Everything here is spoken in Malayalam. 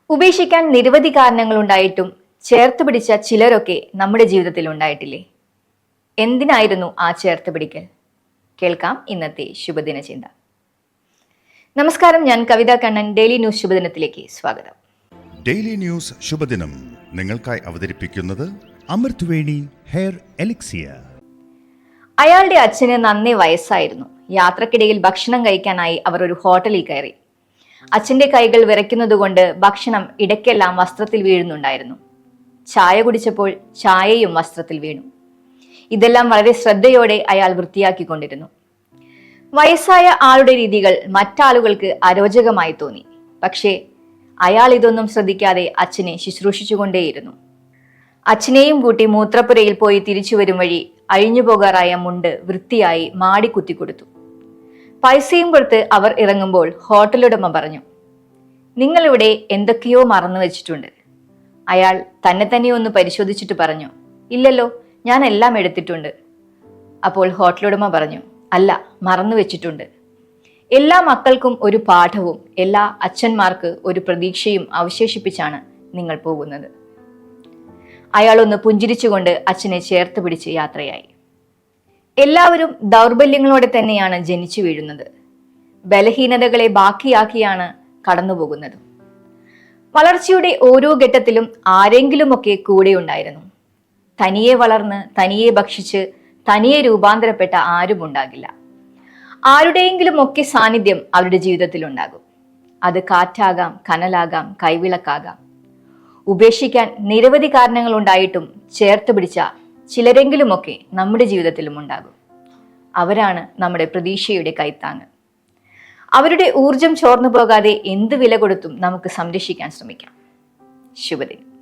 ഉപേക്ഷിക്കാൻ നിരവധി കാരണങ്ങളുണ്ടായിട്ടും ചേർത്ത് പിടിച്ച ചിലരൊക്കെ നമ്മുടെ ജീവിതത്തിൽ ഉണ്ടായിട്ടില്ലേ? എന്തിനായിരുന്നു ആ ചേർത്ത് പിടിക്കൽ? കേൾക്കാം ഇന്നത്തെ ശുഭദിന ചിന്ത. നമസ്കാരം, ഞാൻ കവിത കണ്ണൻ. ഡെയിലി ന്യൂസ് ശുഭദിനത്തിലേക്ക് സ്വാഗതം. ഡെയിലി ന്യൂസ് ശുഭദിനം നിങ്ങൾക്കായി അവതരിപ്പിക്കുന്നത് അമൃത്വേണി ഹെയർ എലിക്സിയർ. അയാളുടെ അച്ഛന് നന്നേ വയസ്സായിരുന്നു. യാത്രക്കിടയിൽ ഭക്ഷണം കഴിക്കാനായി അവർ ഒരു ഹോട്ടലിൽ കയറി. അച്ഛന്റെ കൈകൾ വിറയ്ക്കുന്നതുകൊണ്ട് ഭക്ഷണം ഇടയ്ക്കെല്ലാം വസ്ത്രത്തിൽ വീഴുന്നുണ്ടായിരുന്നു. ചായ കുടിച്ചപ്പോൾ ചായയും വസ്ത്രത്തിൽ വീണു. ഇതെല്ലാം വളരെ ശ്രദ്ധയോടെ അയാൾ വൃത്തിയാക്കിക്കൊണ്ടിരുന്നു. വയസ്സായ ആളുടെ രീതികൾ മറ്റാളുകൾക്ക് അരോചകമായി തോന്നി. പക്ഷേ അയാൾ ഇതൊന്നും ശ്രദ്ധിക്കാതെ അച്ഛനെ ശുശ്രൂഷിച്ചുകൊണ്ടേയിരുന്നു. അച്ഛനെയും കൂട്ടി മൂത്രപ്പുരയിൽ പോയി തിരിച്ചു വരും വഴി അഴിഞ്ഞു പോകാറായ മുണ്ട് വൃത്തിയായി മാടി കുത്തിക്കൊടുത്തു. പൈസയും കൊടുത്ത് അവർ ഇറങ്ങുമ്പോൾ ഹോട്ടലുടമ പറഞ്ഞു, "നിങ്ങളിവിടെ എന്തൊക്കെയോ മറന്നു വെച്ചിട്ടുണ്ട്." അയാൾ തന്നെ ഒന്ന് പരിശോധിച്ചിട്ട് പറഞ്ഞു, "ഇല്ലല്ലോ, ഞാൻ എല്ലാം എടുത്തിട്ടുണ്ട്." അപ്പോൾ ഹോട്ടലുടമ പറഞ്ഞു, "അല്ല, മറന്നു വെച്ചിട്ടുണ്ട്. എല്ലാ മക്കൾക്കും ഒരു പാഠവും എല്ലാ അച്ഛന്മാർക്ക് ഒരു പ്രതീക്ഷയും അവശേഷിപ്പിച്ചാണ് നിങ്ങൾ പോകുന്നത്." അയാൾ ഒന്ന് പുഞ്ചിരിച്ചുകൊണ്ട് അച്ഛനെ ചേർത്ത് പിടിച്ച് യാത്രയായി. എല്ലാവരും ദൗർബല്യങ്ങളോടെ തന്നെയാണ് ജനിച്ചു വീഴുന്നത്. ബലഹീനതകളെ ബാക്കിയാക്കിയാണ് കടന്നുപോകുന്നത്. വളർച്ചയുടെ ഓരോ ഘട്ടത്തിലും ആരെങ്കിലുമൊക്കെ കൂടെ ഉണ്ടായിരുന്നു. തനിയെ വളർന്ന് തനിയെ ഭക്ഷിച്ച് തനിയെ രൂപാന്തരപ്പെട്ട ആരും ഉണ്ടാകില്ല. ആരുടെയെങ്കിലും ഒക്കെ സാന്നിധ്യം അവരുടെ ജീവിതത്തിൽ ഉണ്ടാകും. അത് കാറ്റാകാം, കനലാകാം, കൈവിളക്കാകാം. ഉപേക്ഷിക്കാൻ നിരവധി കാരണങ്ങൾ ഉണ്ടായിട്ടും ചേർത്ത് പിടിച്ച ചിലരെങ്കിലുമൊക്കെ നമ്മുടെ ജീവിതത്തിലും ഉണ്ടാകും. അവരാണ് നമ്മുടെ പ്രതീക്ഷയുടെ കൈത്താങ്ങ്. അവരുടെ ഊർജം ചോർന്നു പോകാതെ എന്ത് വില കൊടുത്തും നമുക്ക് സംരക്ഷിക്കാൻ ശ്രമിക്കാം. ശുഭദിനം.